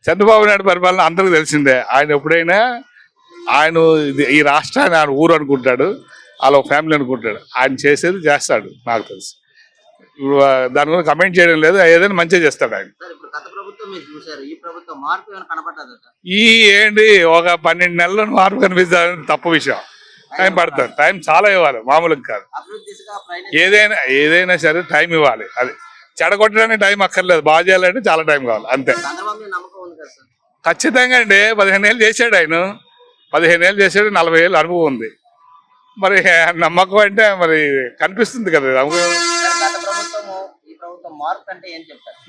చంద్రబాబు నాయుడు పరిపాలన అందరికి తెలిసిందే. ఆయన ఎప్పుడైనా ఆయన ఈ రాష్ట్రాన్ని ఆయన ఊరు అనుకుంటాడు, వాళ్ళ ఫ్యామిలీ అనుకుంటాడు. ఆయన చేసేది చేస్తాడు నాకు తెలుసు. ఇప్పుడు దాని గురించి కమెంట్ చేయడం లేదు. ఏదైనా మంచిగా చేస్తాడు ఆయన. ఈ ఏంటి ఒక 12 నెలల్లో మార్పు కనిపిస్తుంది తప్పు విషయం. టైం పడుతుంది. టైం చాలా ఇవ్వాలి, మామూలుగా కాదు. ఏదైనా సరే టైం ఇవ్వాలి. అది చెడగొట్టడానికి టైం అక్కర్లేదు, బాగా చేయాలంటే చాలా టైం కావాలి అంతే. ఖచ్చితంగా అండి. 15 ఏళ్ళు చేశాడు ఆయన. 15 ఏళ్ళు చేశాడు, 40 ఏళ్ళు అనుభవం ఉంది. మరి నమ్మకం అంటే మరి కనిపిస్తుంది కదా.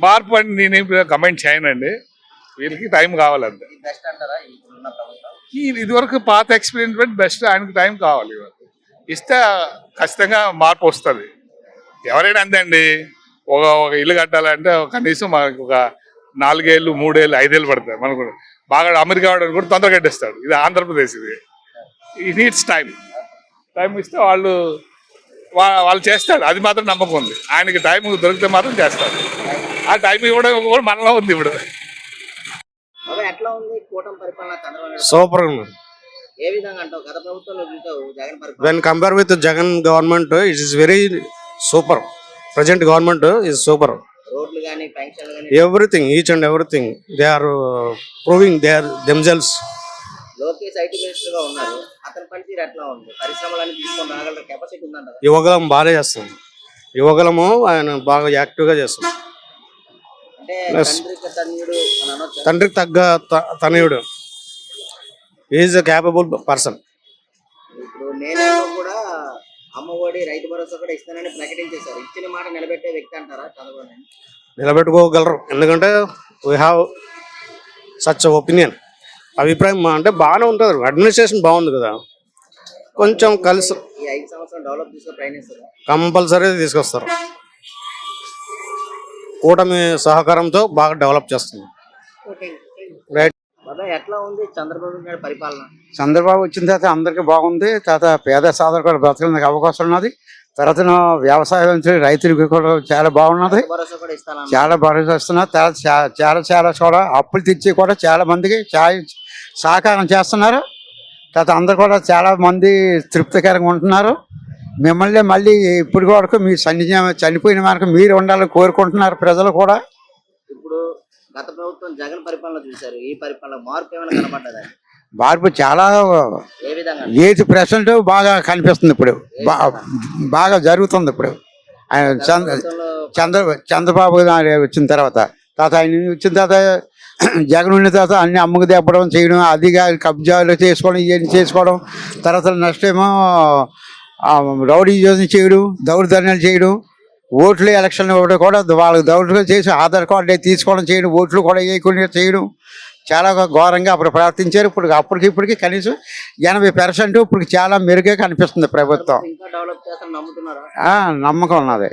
మార్పు అంటే నేను కమెంట్ చేయనండి. వీళ్ళకి టైం కావాలంతే. ఇదివరకు పాత ఎక్స్పీరియన్స్ బట్టి బెస్ట్. ఆయనకి టైం కావాలి. ఇస్తే ఖచ్చితంగా మార్పు వస్తుంది. ఎవరైనా అంతే అండి. ఒక ఇల్లు కట్టాలంటే కనీసం మనకు ఒక 4 ఏళ్ళు, 3 ఏళ్ళు, 5 ఏళ్ళు పడతాయి. మనకు బాగా అమెరికా వాడు కూడా తొందరగా కట్టేస్తాడు. ఇది ఆంధ్రప్రదేశ్. ఇది నీడ్స్ టైం ఇస్తే వాళ్ళు చేస్తాడు. అది మాత్రం నమ్మకం ఉంది. ఆయనకి టైం దొరికితే మాత్రం చేస్తాడు. ఆ టైం ఇవ్వడం కూడా మనలో ఉంది. ఇప్పుడు సూపర్ ఉంది. When compare with Jagan government it is very super. Present government is super. Everything, each and everything they are proving they are themselves. Yuvagalam బాగా చేస్తాం. యువగలము ఆయన బాగా యాక్టివ్ గా చేస్తాం. తండ్రికి తగ్గ తనయుడు. Is a capable person. నిలబెట్టుకోగలరు. ఎందుకంటే వీ హ్యావ్ సచ్ ఒపీనియన్. అభిప్రాయం అంటే బాగానే ఉంటుంది. అడ్మినిస్ట్రేషన్ బాగుంది కదా. కొంచెం కలిసి కంపల్సరీ తీసుకొస్తారు. కూటమి సహకారంతో బాగా డెవలప్ చేస్తుంది. చంద్రబాబు వచ్చిన తర్వాత అందరికీ బాగుంది. తర్వాత పేద సాధకులు కూడా బ్రతకడానికి అవకాశం ఉన్నది. తర్వాత వ్యవసాయం నుంచి రైతులకు కూడా చాలా బాగున్నది. చాలా భరోసా ఇస్తున్నారు. చాలా కూడా అప్పులు తెచ్చి కూడా చాలా మందికి సహకారం చేస్తున్నారు. తర్వాత అందరు కూడా చాలా మంది తృప్తికరంగా ఉంటున్నారు. మిమ్మల్ని మళ్ళీ ఇప్పుడు వరకు మీ చనిపోయిన వరకు మీరు ఉండాలని కోరుకుంటున్నారు ప్రజలు కూడా. ఇప్పుడు గత ప్రభుత్వం జగన్ పరిపాలన చూశారు. ఈ పరిపాలన మార్పు ఏమైనా కనబడ్డదా? మార్పు చాలా 8% బాగా కనిపిస్తుంది. ఇప్పుడు బాగా జరుగుతుంది. ఇప్పుడు చంద్రబాబు వచ్చిన తర్వాత ఆయన వచ్చిన తర్వాత జగన్ ఉన్న తర్వాత అన్ని అమ్మకు తెప్పడం చేయడం, అదిగా కబ్జాలు చేసుకోవడం, ఇవన్నీ చేసుకోవడం. తర్వాత నెక్స్ట్ ఏమో రౌడీ యోజన చేయడం, దౌర్జన్యాలు చేయడం, ఓట్లు ఎలక్షన్ కూడా వాళ్ళకి దౌర్జన్యం చేసి ఆధార్ కార్డు తీసుకోవడం చేయడం, ఓట్లు కూడా వేయకుండా చేయడం. చాలా ఘోరంగా అప్పుడు ప్రవర్తించారు. ఇప్పటికి కనీసం 80% ఇప్పుడు చాలా మెరుగ్గా కనిపిస్తుంది ప్రభుత్వం. నమ్మకం ఉన్నది.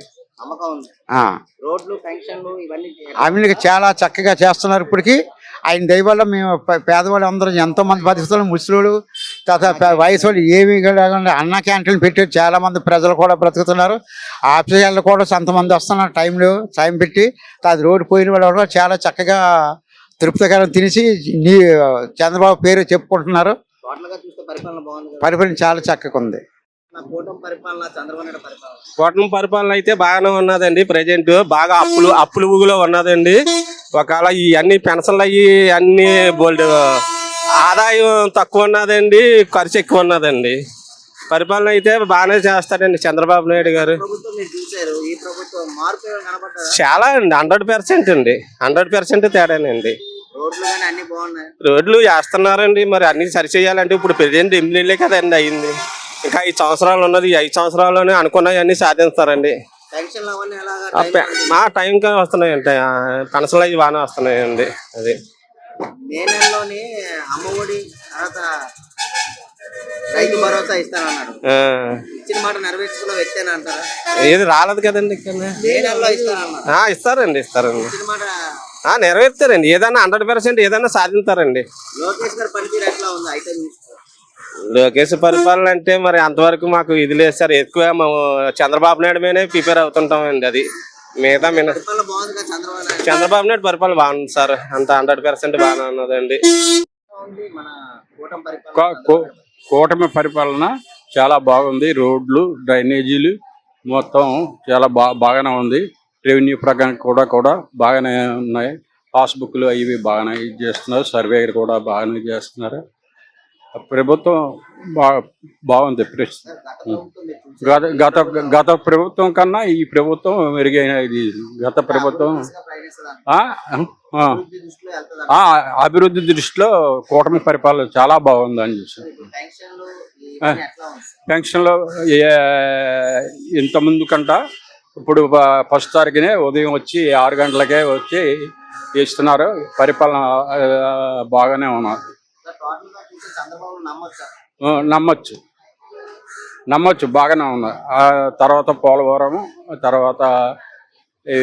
అవన్నీ చాలా చక్కగా చేస్తున్నారు. ఇప్పటికి ఆయన దయ వల్ల మేము పేదవాళ్ళు అందరం ఎంతో మంది బతుకుతున్నాం. ముసలోళ్ళు తర్వాత వయసు వాళ్ళు ఏమీ లేకుండా అన్న క్యాంటీన్లు పెట్టి చాలా మంది ప్రజలు కూడా బ్రతుకుతున్నారు. ఆఫీసులు కూడా కొంతమంది వస్తున్నారు టైం పెట్టి. అది రోడ్డు పోయిన వాళ్ళు కూడా చాలా చక్కగా తృప్తికరం తినేసి చంద్రబాబు పేరు చెప్పుకుంటున్నారు. పరిపాలన చాలా చక్కగా ఉంది. కూటమి పరిపాలన అయితే బాగానే ఉన్నదండి. ప్రజెంట్ బాగా అప్పులు ఊగులో ఉన్నదండి. ఒకవేళ ఈ అన్ని పెన్షన్లు అయ్యి అన్ని బోల్డ్ ఆదాయం తక్కువ ఉన్నదండి, ఖర్చు ఎక్కువ ఉన్నదండి. పరిపాలన అయితే బాగానే చేస్తాడండి చంద్రబాబు నాయుడు గారు. చాలా అండి, 100% అండి. 100% తేడానండి. రోడ్లు వేస్తున్నారండి. మరి అన్ని సరిచేయాలంటే ఇప్పుడు ప్రెసిడెంట్ ఎమ్మెల్యే కదండి అయింది. ఇంకా 5 సంవత్సరాలు ఉన్నది. 5 సంవత్సరాల్లోనే అనుకున్నవన్నీ సాధిస్తారండి. మా టైంకి వస్తున్నాయండి. పెన్షన్లు అవి బాగానే వస్తున్నాయండి. అది ఏది రాలేదు కదండి. ఇస్తారండి. నెరవేర్తారండి. ఏదైనా 100% ఏదైనా సాధిస్తారండి. లోకేష్ పరిపాలన అంటే మరి అంతవరకు మాకు ఇది లేదు సార్. ఎక్కువ చంద్రబాబు నాయుడు మీదే ప్రిపేర్ అవుతుంటామండి. అది మిగతా పరిపాలన బాగుంది చంద్రబాబు నాయుడు చంద్రబాబు నాయుడు పరిపాలన బాగుంది సార్, అంత 100% బాగానే ఉన్నదండి. ఉంది. మన కూటమి పరిపాలన కూటమి పరిపాలన చాలా బాగుంది. రోడ్లు, డ్రైనేజీలు మొత్తం చాలా బాగానే ఉంది. రెవెన్యూ ప్రకారం కూడా బాగానే ఉన్నాయి. పాస్బుక్లు అవి బాగానే ఇది చేస్తున్నారు. సర్వేలు కూడా బాగానే చేస్తున్నారు. ప్రభుత్వం బాగుంది. గత ప్రభుత్వం కన్నా ఈ ప్రభుత్వం మెరుగైన ఇది. గత ప్రభుత్వం అభివృద్ధి దృష్టిలో కూటమి పరిపాలన చాలా బాగుంది అని చూసి. పెన్షన్లో ఇంతకుముందు కంట ఇప్పుడు 1వ తారీఖునే ఉదయం వచ్చి 6 గంటలకే వచ్చి ఇస్తున్నారు. పరిపాలన బాగానే ఉన్నారు. నమ్మొచ్చు బాగానే ఉన్నాయి. ఆ తర్వాత పోలవరం, తర్వాత ఈ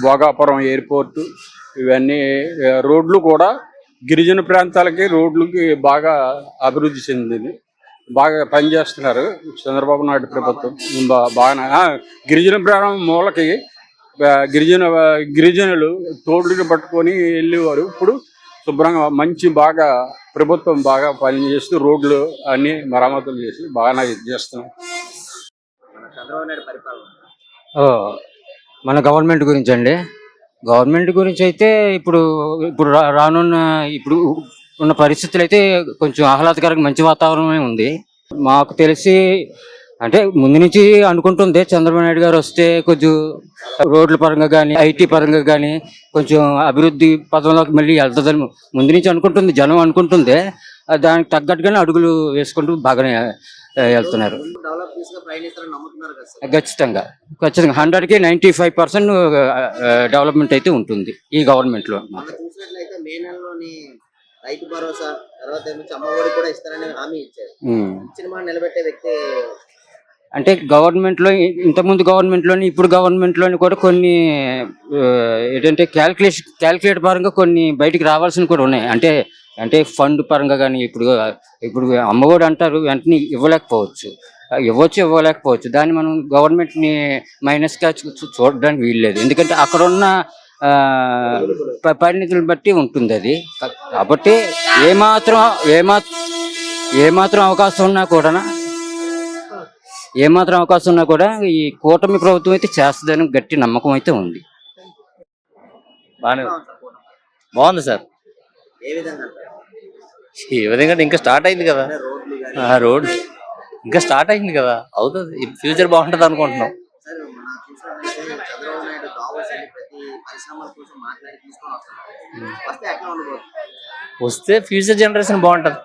భోగాపురం ఎయిర్పోర్టు, ఇవన్నీ రోడ్లు కూడా గిరిజన ప్రాంతాలకి రోడ్లకి బాగా అభివృద్ధి చెందింది. బాగా పనిచేస్తున్నారు చంద్రబాబు నాయుడు ప్రభుత్వం. బాగానే గిరిజన ప్రాంతం మూలకి గిరిజనులు తోడుని పట్టుకొని వెళ్ళేవారు. ఇప్పుడు శుభ్రంగా బాగా ప్రభుత్వం బాగా పనిచేస్తూ రోడ్లు అన్ని మరమ్మతులు చేసి బాగానే ఇది చేస్తున్నాం. మన గవర్నమెంట్ గురించి అండి, గవర్నమెంట్ గురించి అయితే ఇప్పుడు రానున్న ఇప్పుడు ఉన్న పరిస్థితులు అయితే కొంచెం ఆహ్లాదకరంగా మంచి వాతావరణమే ఉంది. మాకు తెలిసి అంటే ముందు నుంచి అనుకుంటుంది చంద్రబాబు నాయుడు గారు వస్తే కొంచెం రోడ్ల పరంగా కానీ ఐటీ పరంగా కానీ కొంచెం అభివృద్ధి పదంలోకి మళ్ళీ వెళ్తుందని ముందు నుంచి అనుకుంటుంది, జనం అనుకుంటుంది. దానికి తగ్గట్టుగానే అడుగులు వేసుకుంటూ బాగానే వెళ్తున్నారు. ఖచ్చితంగా 100కి 95% డెవలప్మెంట్ అయితే ఉంటుంది ఈ గవర్నమెంట్ లో. రైతు భరోసా తర్వాత అమ్మఒడి కూడా ఇస్తారని హామీ ఇచ్చారు. ఇచ్చిన మాట నిలబెట్టే వ్యక్తి అంటే గవర్నమెంట్ లో ఇంతకుముందు గవర్నమెంట్ లోని ఇప్పుడు గవర్నమెంట్ లోని కూడా కొన్ని ఏంటంటే క్యాల్కులేట్ పరంగా కొన్ని బయటికి రావాల్సినవి కూడా ఉన్నాయి. అంటే ఫండ్ పరంగా కానీ ఇప్పుడు అమ్మఒడి అంటారు, వెంటనే ఇవ్వలేకపోవచ్చు. దాన్ని మనం గవర్నమెంట్ ని మైనస్ గా చూడడానికి వీల్లేదు. ఎందుకంటే అక్కడ ఉన్న పరిణితులను బట్టి ఉంటుంది అది. కాబట్టి ఏమాత్రం అవకాశం ఉన్నా కూడా ఈ కూటమి ప్రభుత్వం అయితే చేస్తుందని గట్టి నమ్మకం అయితే ఉంది. బాగుంది సార్. ఏ విధంగా ఇంకా స్టార్ట్ అయింది కదా రోడ్, ఇంకా స్టార్ట్ అయింది కదా, అవుతుంది. ఫ్యూచర్ బాగుంటుంది అనుకుంటున్నాం. వస్తే ఫ్యూచర్ జనరేషన్ బాగుంటది.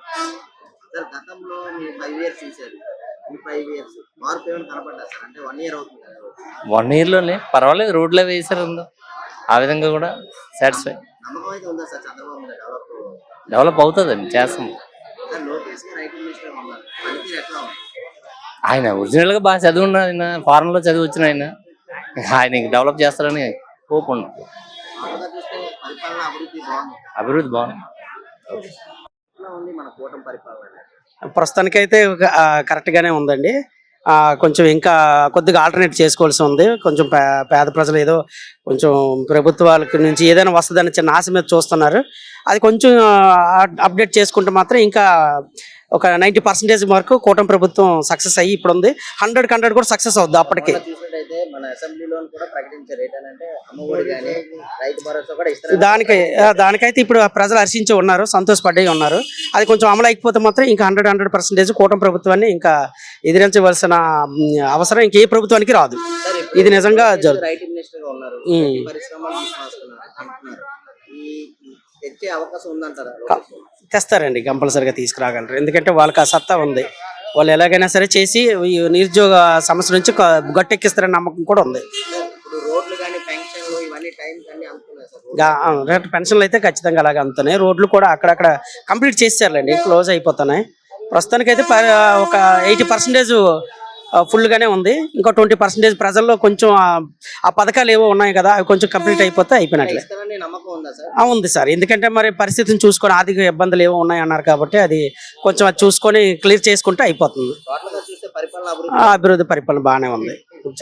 గతంలో మీరు 5 years చూశారు, ఈ 5 years మార్పు ఏమైనా కనపడ్డా సార్? అంటే 1 year అవుతుంది కదా. 1 year లోనే పర్వాలేదు, రోడ్లే వేసారు. ఆ విధంగా కూడా సాటిస్ఫై. నమ్మకం అయితే ఉందా సార్ చంద్రబాబు డెవలప్ అవుతుందండి, చేస్తాం. లోకేష్ గారు ఐటీ మినిస్టర్ ఉన్నారు, పనితీరు ఎట్లా ఉంది? ఆయన ఒరిజినల్ గా బాగా చదువున్న ఆయన, ఫారెన్ లో చదివి వచ్చిన ఆయన డెవలప్ చేస్తారని హోప్ ఉంది. అభివృద్ధి బాగుంది. మన కూటమి పరిపాలన ప్రస్తుతానికైతే కరెక్ట్ గానే ఉందండి. కొంచెం ఇంకా కొద్దిగా ఆల్టర్నేట్ చేసుకోవాల్సి ఉంది. కొంచెం పేద ప్రజలు ఏదో కొంచెం ప్రభుత్వాల నుంచి ఏదైనా వస్తుందని చిన్న ఆశ మీద చూస్తున్నారు. అది కొంచెం అప్డేట్ చేసుకుంటే మాత్రం ఇంకా ఒక 90% వరకు కూటమి ప్రభుత్వం సక్సెస్ అయ్యి ఇప్పుడు ఉంది. 100 కూడా సక్సెస్ అవుద్ది అప్పటికి. మన అసెంబ్లీలో కూడా ప్రకటించారు ఏంటంటే అమ్మఒడి గాని రైతు భరోసా కూడా ఇస్తారు. దానికైతే ఇప్పుడు ప్రజలు హర్షించి ఉన్నారు, సంతోషపడ్డే ఉన్నారు. అది కొంచెం అమలు అయిపోతే మాత్రం ఇంకా 100% కూటమి ప్రభుత్వాన్ని ఇంకా ఎదిరించవలసిన అవసరం ఇంకే ప్రభుత్వానికి రాదు. ఇది నిజంగా రైతు మినిస్టర్ గా ఉన్నారు, పరిశ్రమలు అంటున్నారు. తెచ్చే అవకాశం ఉందంటారా? తెస్తారండి, కంపల్సరిగా తీసుకురాగలరు. ఎందుకంటే వాళ్ళకి ఆ సత్తా ఉంది. వాళ్ళు ఎలాగైనా సరే చేసి నిరుద్యోగ సమస్య నుంచి గట్టెక్కిస్తారనే నమ్మకం కూడా ఉంది. పెన్షన్లు అయితే ఖచ్చితంగా అలాగే అందుతున్నాయి. రోడ్లు కూడా అక్కడక్కడ కంప్లీట్ చేసేసారులేండి, క్లోజ్ అయిపోతున్నాయి. ప్రస్తుతానికైతే ఒక 80% ఫుల్ గానే ఉంది. ఇంకో 20% ప్రజల్లో కొంచెం ఆ పథకాలు ఏవో ఉన్నాయి కదా, అవి కొంచెం కంప్లీట్ అయిపోతే అయిపోయినట్లే. ఉంది సార్, ఎందుకంటే మరి పరిస్థితిని చూసుకొని ఆర్థిక ఇబ్బందులు ఏవో ఉన్నాయి అన్నారు కాబట్టి అది కొంచెం చూసుకొని క్లియర్ చేసుకుంటే అయిపోతుంది. అభివృద్ధి పరిపాలన బాగానే ఉంది.